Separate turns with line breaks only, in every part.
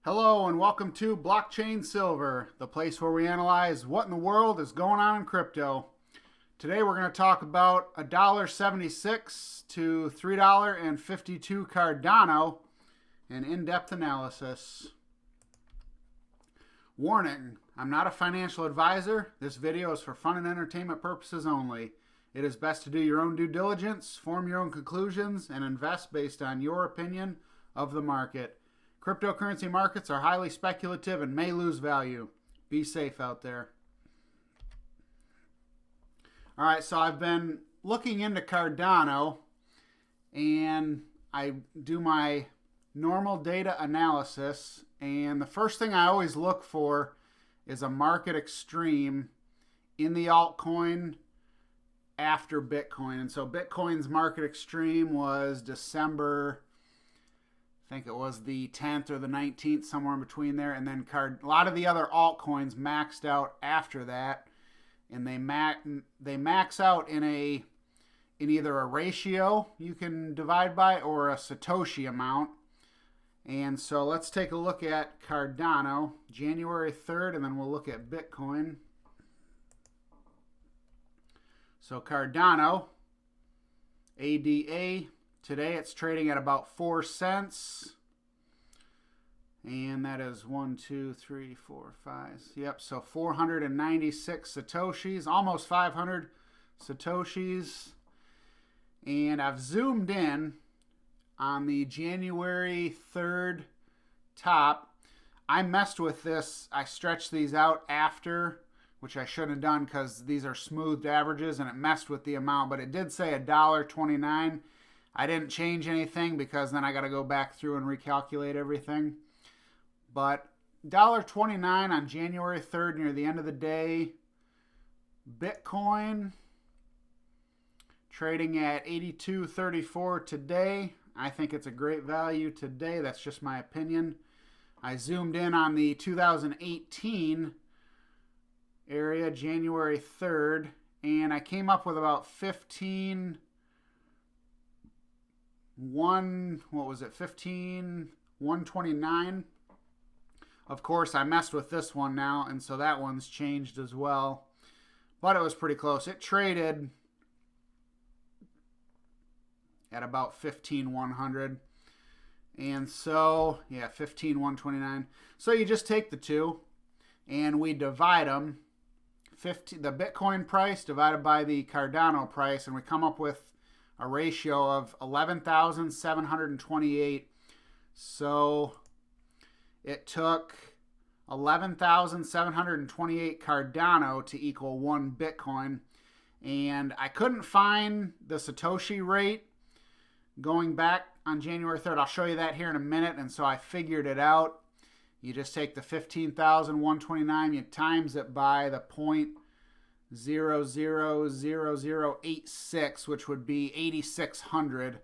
Hello and welcome to Blockchain Silver, the place where we analyze what in the world is going on in crypto. Today we're going to talk about $1.76 to $3.52 Cardano, an in-depth analysis. Warning, I'm not a financial advisor. This video is for fun and entertainment purposes only. It is best to do your own due diligence, form your own conclusions, and invest based on your opinion of the market. Cryptocurrency markets are highly speculative and may lose value. Be safe out there. All right, so I've been looking into Cardano and I do my normal data analysis. And the first thing I always look for is a market extreme in the altcoin after Bitcoin. And so Bitcoin's market extreme was December, I think it was the 10th or the 19th, somewhere in between there. And then a lot of the other altcoins maxed out after that. And they max out in either a ratio you can divide by or a Satoshi amount. And so let's take a look at Cardano, January 3rd, and then we'll look at Bitcoin. So Cardano, ADA, today it's trading at about 4 cents. And that is 1, 2, 3, 4, 5. Yep, so 496 Satoshis, almost 500 Satoshis. And I've zoomed in on the January 3rd top. I messed with this. I stretched these out after, which I shouldn't have done because these are smoothed averages, and it messed with the amount. But it did say $1.29. I didn't change anything because then I got to go back through and recalculate everything. But $1.29 on January 3rd near the end of the day. Bitcoin trading at 82.34 today. I think it's a great value today. That's just my opinion. I zoomed in on the 2018 area, January 3rd, and I came up with about 129. Of course, I messed with this one now, and so that one's changed as well. But it was pretty close. It traded at about 15,100. And so, yeah, 15,129. So you just take the two, and we divide them. The Bitcoin price divided by the Cardano price, and we come up with a ratio of 11,728. So it took 11,728 Cardano to equal 1 Bitcoin. And I couldn't find the Satoshi rate going back on January 3rd. I'll show you that here in a minute. And so I figured it out. You just take the 15,129, you times it by the 0.000086, which would be 8,600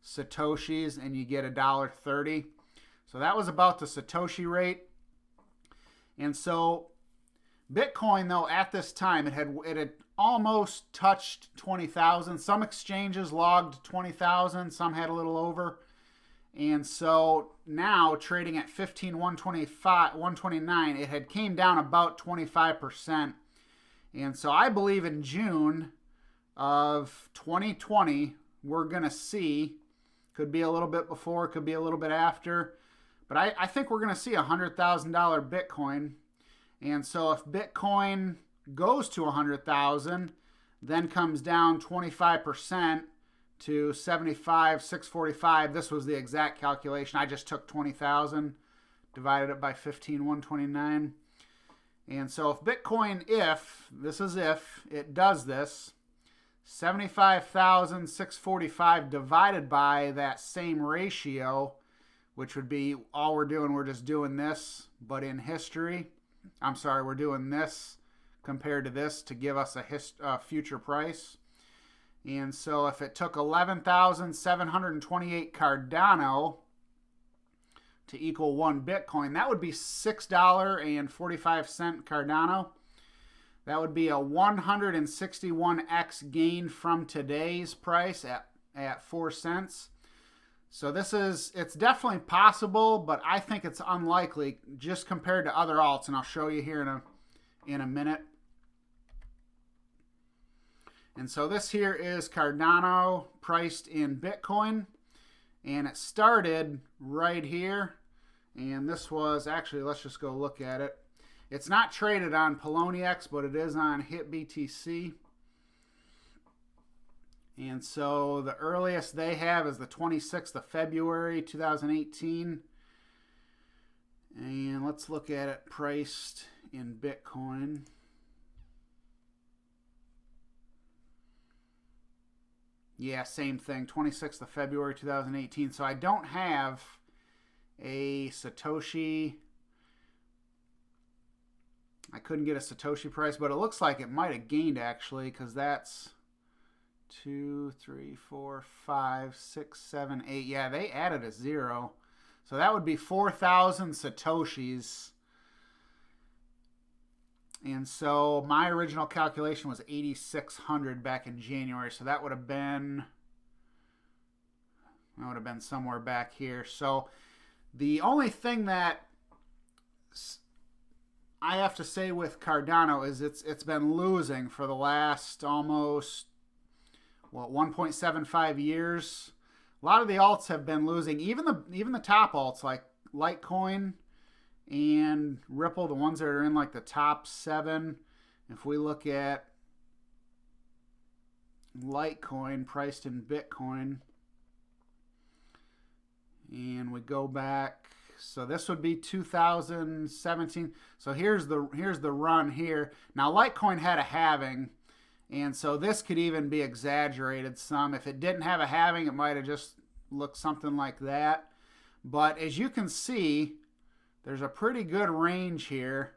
Satoshis, and you get $1.30. So that was about the Satoshi rate. And so Bitcoin, though, at this time, it had almost touched 20,000. Some exchanges logged 20,000. Some had a little over. And so now trading at 15,129, it had came down about 25%. And so I believe in June of 2020, we're going to see, could be a little bit before, could be a little bit after, but I think we're going to see a $100,000 Bitcoin. And so if Bitcoin goes to 100,000, then comes down 25% to 75,645. This was the exact calculation. I just took 20,000, divided it by 15,129. And so if Bitcoin, if it does this, 75,645 divided by that same ratio, which would be all we're just doing this, but in history. I'm sorry, we're doing this compared to this to give us a future price. And so if it took 11,728 Cardano to equal 1 Bitcoin, that would be $6.45 Cardano. That would be a 161x gain from today's price at 4 cents. So it's definitely possible, but I think it's unlikely just compared to other alts, and I'll show you here in a minute. And so this here is Cardano priced in Bitcoin, and it started right here. And this was actually, let's just go look at it. It's not traded on Poloniex, but it is on HitBTC. And so the earliest they have is the 26th of February 2018. And let's look at it priced in Bitcoin. Yeah, same thing, 26th of February 2018. So I don't have a Satoshi. I couldn't get a Satoshi price, but it looks like it might have gained actually, because that's 2, 3, 4, 5, 6, 7, 8. Yeah, they added a 0. So that would be 4,000 Satoshis. And so my original calculation was 8,600 back in January. So that would have been somewhere back here. So the only thing that I have to say with Cardano is it's been losing for the last almost 1.75 years. A lot of the alts have been losing. Even the top alts like Litecoin and Ripple, the ones that are in like the top 7. If we look at Litecoin priced in Bitcoin, and we go back, so this would be 2017. So here's the run here. Now Litecoin had a halving, and so this could even be exaggerated some. If it didn't have a halving, it might have just looked something like that. But as you can see, there's a pretty good range here.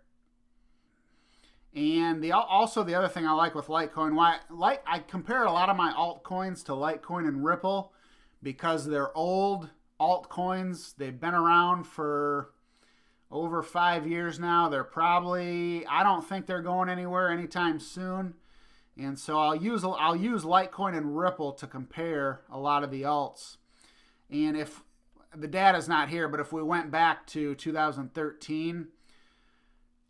And also the other thing I like with Litecoin, I compare a lot of my altcoins to Litecoin and Ripple because they're old altcoins. They've been around for over 5 years now. I don't think they're going anywhere anytime soon. And so I'll use Litecoin and Ripple to compare a lot of the alts. And if the data's not here, but if we went back to 2013,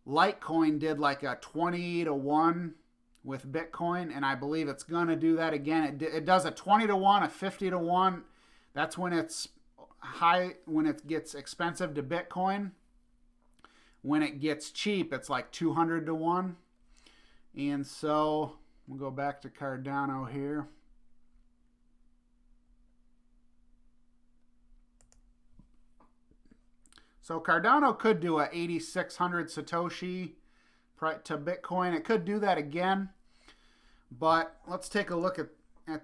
Litecoin did like a 20-to-1 with Bitcoin, and I believe it's going to do that again. It does a 20-to-1, a 50-to-1. That's when it's high, when it gets expensive to Bitcoin. When it gets cheap, it's like 200-to-1. And so we'll go back to Cardano here. So Cardano could do a 8,600 Satoshi to Bitcoin. It could do that again. But let's take a look at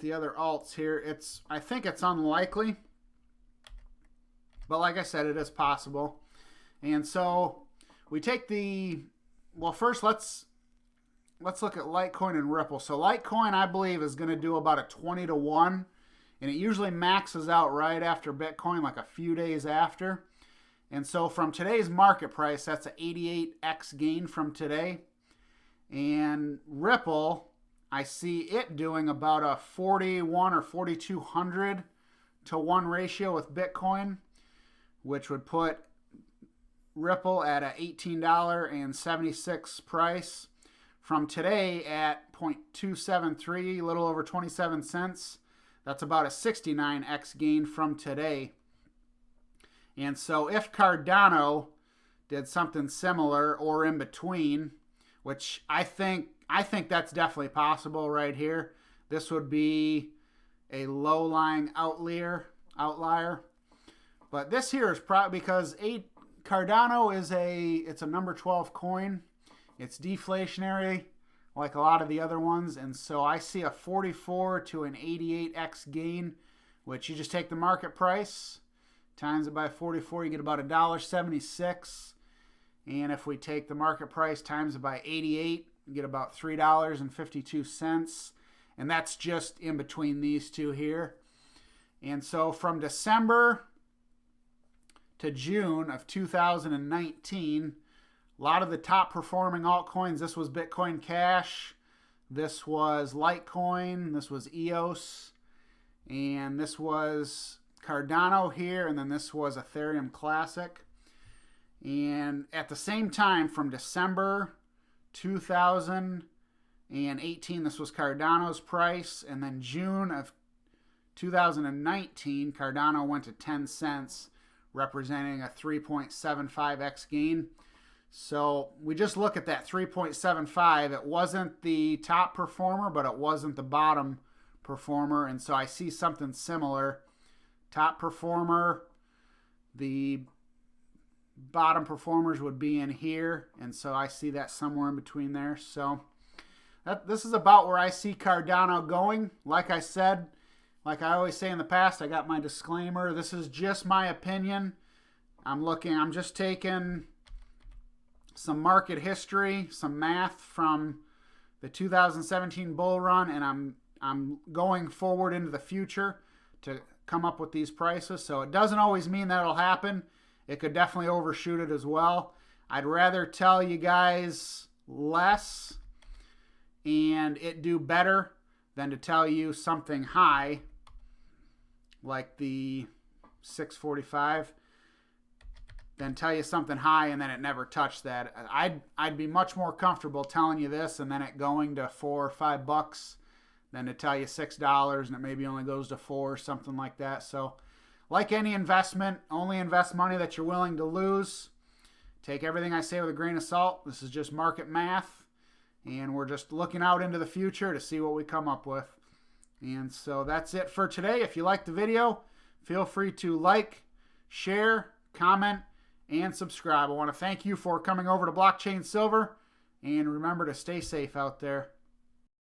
the other alts here. I think it's unlikely. But like I said, it is possible. And so we take first let's look at Litecoin and Ripple. So Litecoin, I believe, is going to do about a 20-to-1. And it usually maxes out right after Bitcoin, like a few days after. And so from today's market price, that's an 88x gain from today. And Ripple, I see it doing about a 41 or 4,200 to 1 ratio with Bitcoin, which would put Ripple at a $18.76 price. From today at 0.273, a little over 27 cents. That's about a 69x gain from today. And so if Cardano did something similar or in between, which I think that's definitely possible right here. This would be a low-lying outlier. But this here is probably because Cardano it's a number 12 coin. It's deflationary like a lot of the other ones. And so I see a 44 to an 88x gain, which you just take the market price, times it by 44, you get about $1.76. And if we take the market price times it by 88, you get about $3.52. And that's just in between these two here. And so from December to June of 2019, a lot of the top performing altcoins, this was Bitcoin Cash, this was Litecoin, this was EOS, and this was Cardano here, and then this was Ethereum Classic. And at the same time, from December 2018, this was Cardano's price, and then June of 2019, Cardano went to 10 cents, representing a 3.75x gain. So we just look at that 3.75. It wasn't the top performer, but it wasn't the bottom performer. And so I see something similar. Top performer, the bottom performers would be in here. And so I see that somewhere in between there. So this is about where I see Cardano going. Like I said, like I always say in the past, I got my disclaimer. This is just my opinion. I'm just taking some market history, some math from the 2017 bull run, and I'm going forward into the future to come up with these prices. So it doesn't always mean that'll happen. It could definitely overshoot it as well. I'd rather tell you guys less and it do better than to tell you something high like the 645, then tell you something high and then it never touched that. I'd be much more comfortable telling you this and then it going to $4 or $5 than to tell you $6 and it maybe only goes to $4 or something like that. So like any investment, only invest money that you're willing to lose. Take everything I say with a grain of salt. This is just market math, and we're just looking out into the future to see what we come up with. And so that's it for today. If you liked the video, feel free to like, share, comment, and subscribe. I want to thank you for coming over to Blockchain Silver, and remember to stay safe out there.